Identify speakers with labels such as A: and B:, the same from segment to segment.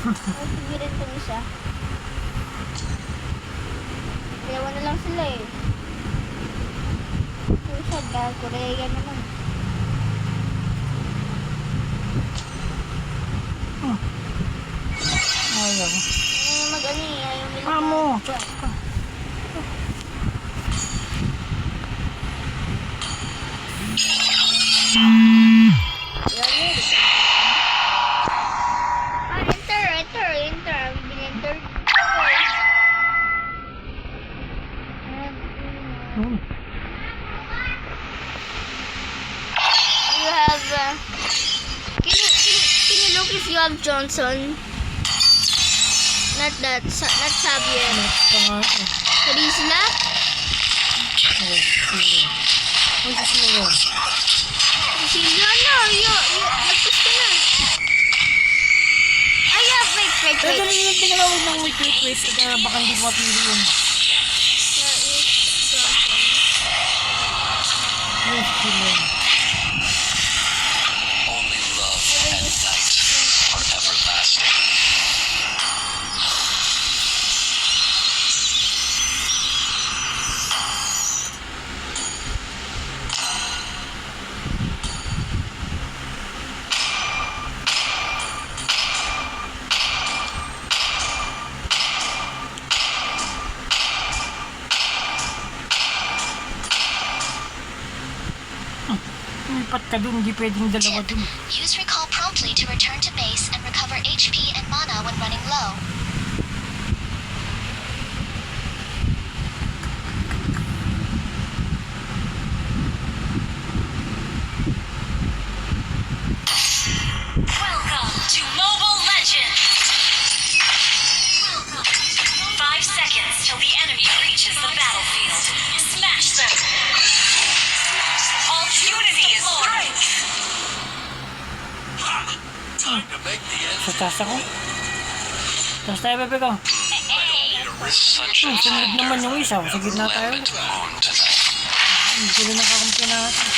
A: Pigilan ko isa. Dalawa na lang sila eh. Isa, dahil Korea naman.
B: Ayaw.
A: Mag-ano eh, ayaw nila.
B: Amo!
A: Enter. I've been entered. You have, can you look if you have Johnson? Not that, not Xavier. Karisla?
B: Uy, sisiyo.
A: Karisla na, nagpas ka na. Ay, wait.
B: Pero ganun yung tinalawag ng wait. Kaya baka hindi ko mapili yun.
A: There is Johnson.
B: Uy, sisiyo.
C: Only love and night are everlasting.
B: Lumipat ka dun, hindi pwedeng dalawa
D: Tip.
B: dun.
D: Use recall promptly to return to base and recover HP and mana when running low.
E: Welcome to Mobile Legends! 5 seconds till the enemy reaches the battlefield. Smash them! All unity is strength!
C: Time to make the end.
B: Sa taas ako. Taas tayo, bebe ko.
C: Such a
B: Sunod naman yung isa. Sa gitna tayo.
C: lambent moon tonight.
B: Ang gulo ng kakampi natin.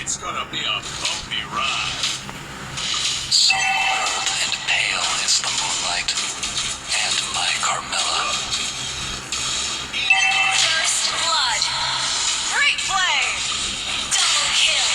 C: It's gonna be a bumpy ride. So cold and pale is the moonlight, and my Carmilla.
E: First blood! Great play! Double kill!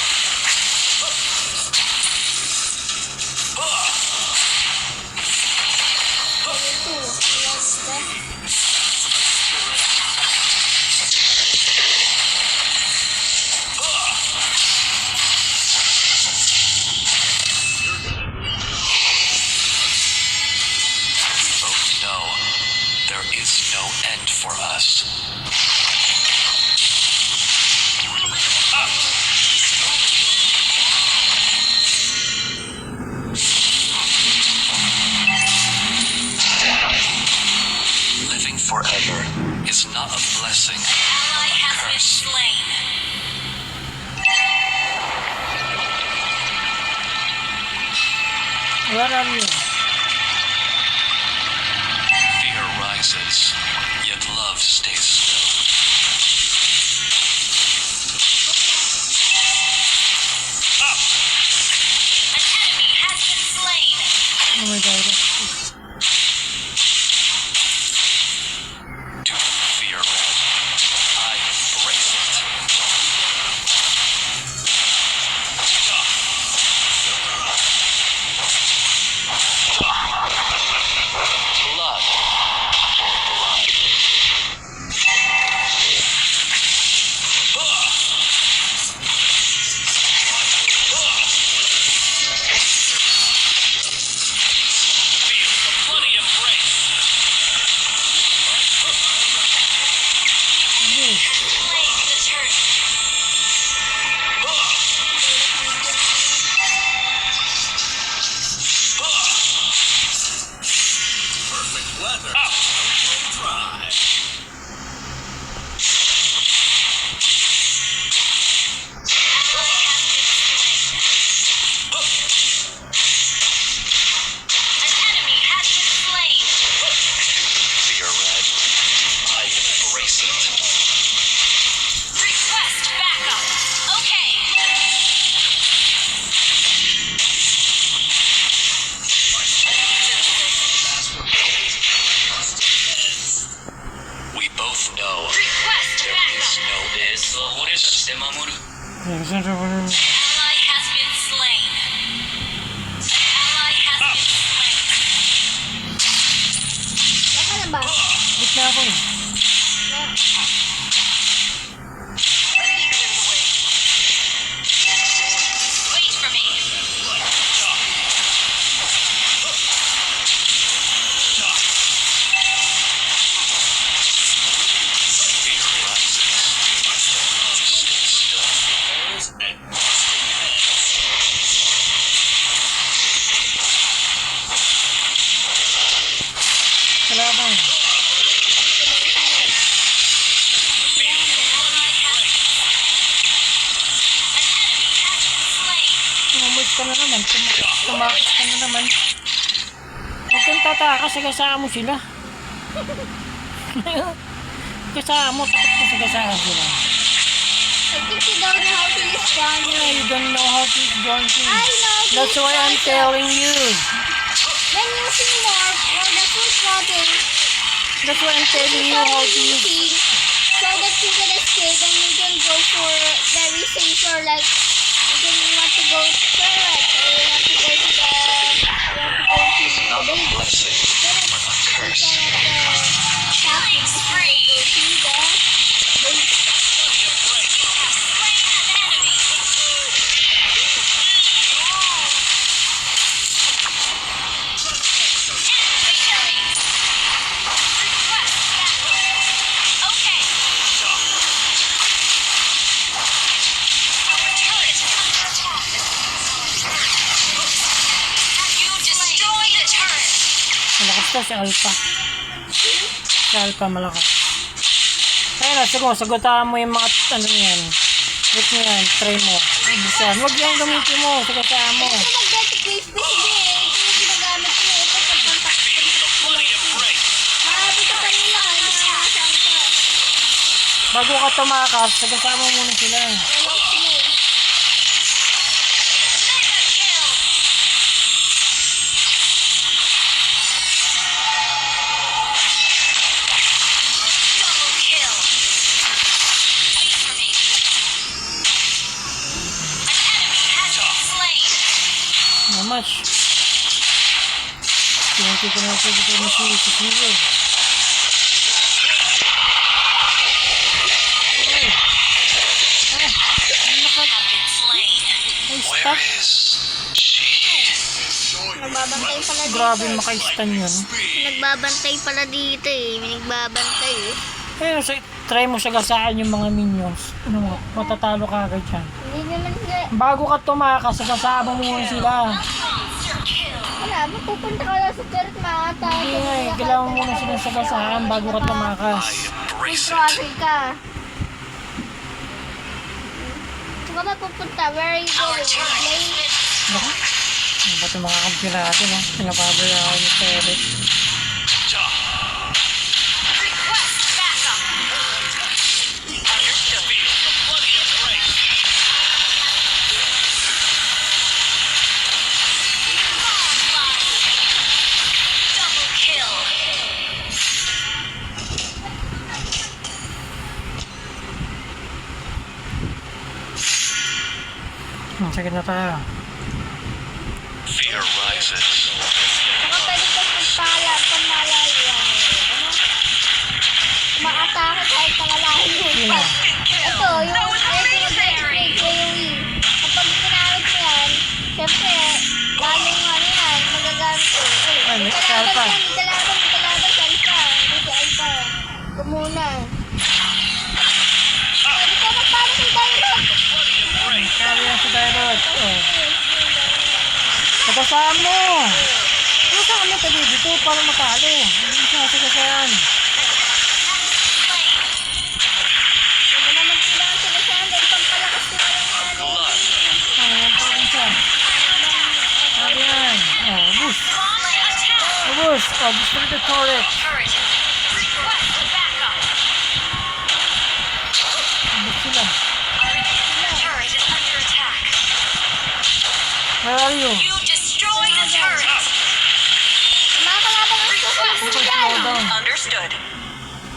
C: Both know there is no end for us. Living forever is not a blessing,
E: Ally
C: but a
E: has been
C: curse.
E: slain.
B: Where are you?
C: Fear rises, yet love stays still.
E: An enemy has been slain.
B: Oh my god.
C: Do fear red. I embrace it. Blood for blood.
B: Umalis ka na naman. Tumakas ka na naman. Huwag kang tatakas, sagasaan mo sila. Sagasaan mo, takot mo sagasaan sila.
A: I think you don't know how to use Johnson.
B: Yeah, you don't know how to use Johnson.
A: I know.
B: That's why I'm telling you.
A: When using morph or the first water,
B: That's why I'm telling you how to use.
A: so that you can escape and you can go for very safe or like you want to go to turret or you want to go to the
C: Not a blessing, but a curse.
E: Killing spree. Slain an enemy. Enemy killing. Request backup. Okay. Our turret is under attack. Have you destroyed a turret?
B: Malakas to si Alpha. Si Alpha malakas. Kaya na, sagutaan mo yung mga ano yan. Hit mo yan, try mo. Ibisan. Huwag yan gamitin mo, sagutaan mo.
A: Ito mag-get quiz ko sige. Ito yung ginagamit ko. Ito pagpantak. Marami ka pa nila. Nasaan ka?
B: Bago ka tumakas, sagutaan mo muna sila.
A: Wala ko sila eh.
E: Mega kill. Double kill. Wait for me. An enemy has been slain.
B: Not much. Tinanti ko na ito dito na si Zero.
E: Have been slain.
B: Ay,
C: Where
B: stop.
C: is she?
A: Nagbabantay pala dito.
B: Grabe maka-stun yun.
A: Nagbabantay pala dito eh. May nagbabantay eh.
B: Pero try mo sagasaan yung mga minions. Ano mo, matatalo ka agad yan.
A: Hindi naman sila.
B: Bago ka tumakas, sagasaan mo muna sila.
E: Monster kill.
A: Wala, mapupunta ka lang sa turret makata.
B: Hindi nga eh, kailangan mo muna silang sagasaan bago ka tumakas.
C: I embrace it.
A: Travel ka. Saan ka ba pupunta? Where are you
E: Our
A: going?
E: turret has
A: Lane?
E: been
B: Baka? Ano ba ito mga kampi natin ha? Pinapabay ako yung turret.
E: request backup. Double kill.
B: Sige na tayo.
C: Fear rises.
A: Saka pwede ka pamalayo yan. Ano? Maatake kahit pangalahin mo.
B: Sino?
A: Ito, yung mag-activate ko yung E. Kapag ginamit mo yan, syempre, lalong ano yan, magagamit ko.
B: Ay, may
A: kalaban
B: Alpha.
A: yan, may kalaban si Alpha. Hindi si Alpha. Ito muna. Hindi ka magpano kay Dynamite.
B: Kaya yan si Dyrot. Oh. Sagasaan mo! Sagasaan mo tabi dito para matalo. Hindi mo siya sagasaan.
A: Hindi naman sila ang sinasahan dahil pampalakas nila yung ano.
C: Blood.
B: Ayan pa rin siya. Ayan. Oh, ubus.
E: Attack.
B: Ubus. Oh, destroy the turret.
E: Turret. Request backup.
B: Ubus sila.
E: Turret is under attack.
B: Where are you?
E: You destroyed a turret.
A: May mga kalaban ang susunod
B: Slow
A: dyan.
B: down.
E: Understood.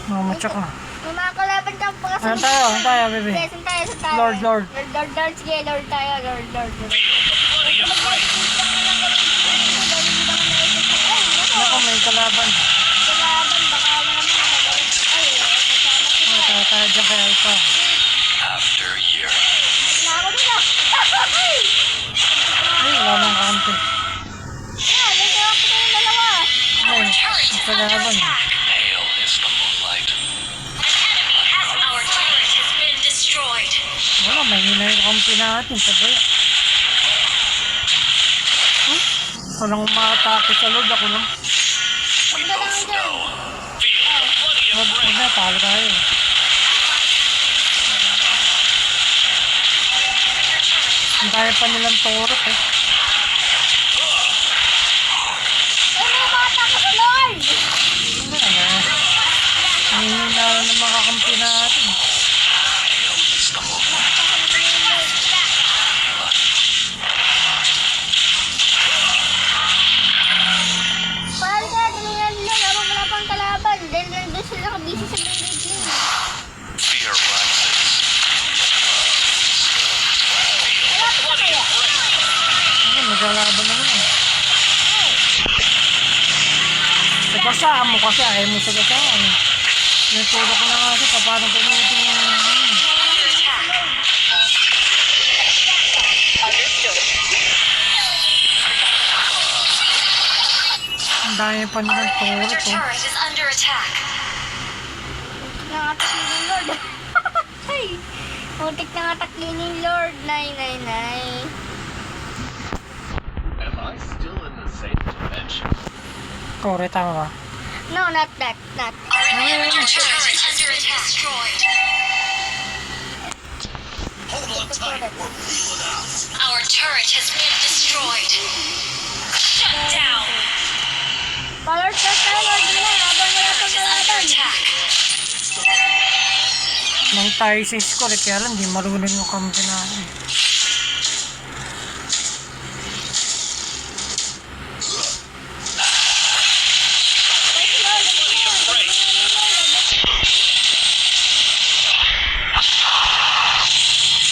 B: Oh, matyak na.
A: May mga kalaban kang pagkasunod.
B: Ano tayo? Ano tayo, baby?
A: Sige, saan tayo? Saan tayo?
B: Lord, Lord.
A: Lord. Sige, Lord tayo. Lord.
B: Ako, may kalaban.
A: Kalaban, baka naman magalit. Ay, kasama ko na.
B: Tayo tayo dyan kay Alpha.
C: After year.
A: Na ako nila.
B: Ay, wala nang kampi.
A: Yan, may kawak ko yung dalawa.
B: Ay,
E: Turret
B: ang
E: is under
B: kalaban.
E: attack.
C: Pale is the moonlight.
E: An enemy has our turret has been destroyed.
B: Wala, may hina yung kampi natin. Sabaya. Huh? Walang umatake sa Lord. Ako lang.
C: We both know.
B: Huwag na, talo tayo. Ang dami pa nilang turret eh.
A: Ay, mga bata ko sa Lord!
B: Wala na. Hihina na ng mga kakampi natin.
C: Pale is the moonlight.
A: Parang ka, galingan nila habang wala pang kalaban. Dahil nandun sila nakabisi sa gilid niya.
C: Fear rises.
A: Malapit na kaya?
B: Ayun, naglalaban na naman. Sagasaan mo kasi, ayaw mo sagasaan. Nagturo ko na nga siya, paano gamitin yung ang dami pa nilang turret
E: Your
B: oh.
E: turret is under attack.
A: Nangatakli ng Lord. Ay, muntik nangatakli ng Lord. Nay, nay, nay.
C: Am I still in the same dimension?
B: Kore, tama ba?
A: No, not that, not.
E: Your turret is under attack. Destroyed.
C: Hold on tight. We're peeling out.
E: Our turret has been destroyed. Shut down.
A: Color shot tayo, Lord nila. Habang wala pang
E: Is under
A: kalaban.
E: attack.
B: Nang tayo sa score, kaya lang, di marunong yung kampi natin.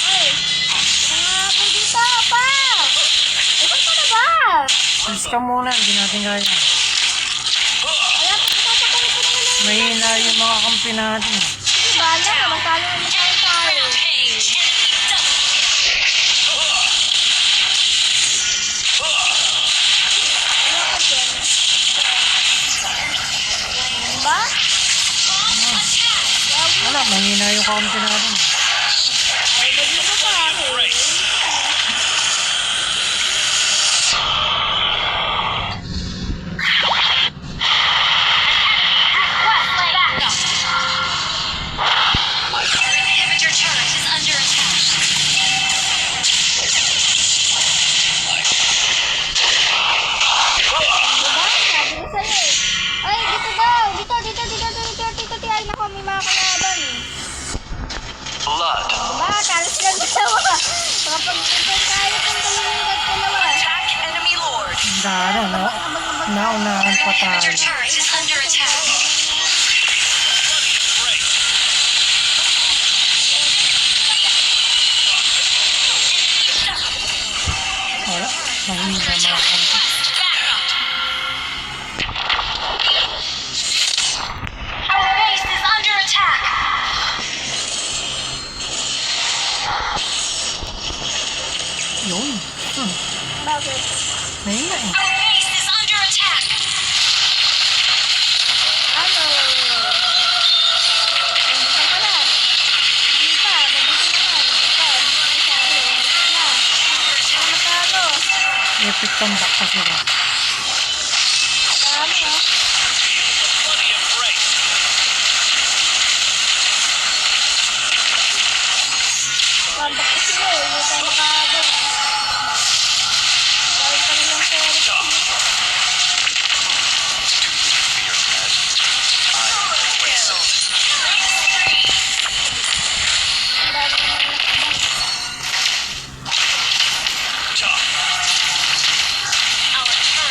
A: Ay, nangako dito pa. Iwan ka na ba?
B: Alis ka muna, hindi natin kaya.
A: Wala pa kita sa kalit na naman.
B: Mahina yung mga kampi natin.
A: Sige, bala ka. Magkalo naman tayo.
E: Rampage. Enemy double.
A: Ano ka dyan? Diba?
B: Wala, mahina yung kampi natin.
A: Ay, nagluto pa ako.
E: Inhibitor turret is under attack.
A: Diba? Sabi ko sa'yo eh. Ay, dito daw. Dito. Ay, nako, may mga kalaban.
C: Blood.
A: Diba? Talos lang dalawa. Makapag-ipon tayo kung dalawa.
E: Attack enemy lord.
B: Ang dano, no? Naunahan pa tayo.
E: Your turret is under attack.
B: Wala, mahina mga kampi.
E: Our base is under attack.
B: Yun.
A: Bakit?
B: Mahina eh.
E: Our base is under attack.
A: Ano? Nandito ka na. Hindi pa. Nandito naman. Hindi pa. Ano matalo?
B: Epic comeback pa sila.
A: Dami ah.
C: Plenty of break.
A: Comeback ko sila eh. Hindi tayo makagod. Dahil pa nilang pera.
C: Fear that. I embrace it.
A: Ang dami naman nakabang.
C: Tough.
E: Our turret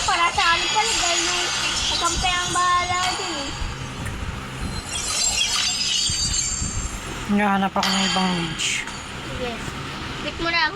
A: para sa ano pala dahil yung kakampi ang bahala din eh.
B: Hinahanap ako ng ibang mage.
A: Sige. Quit muna.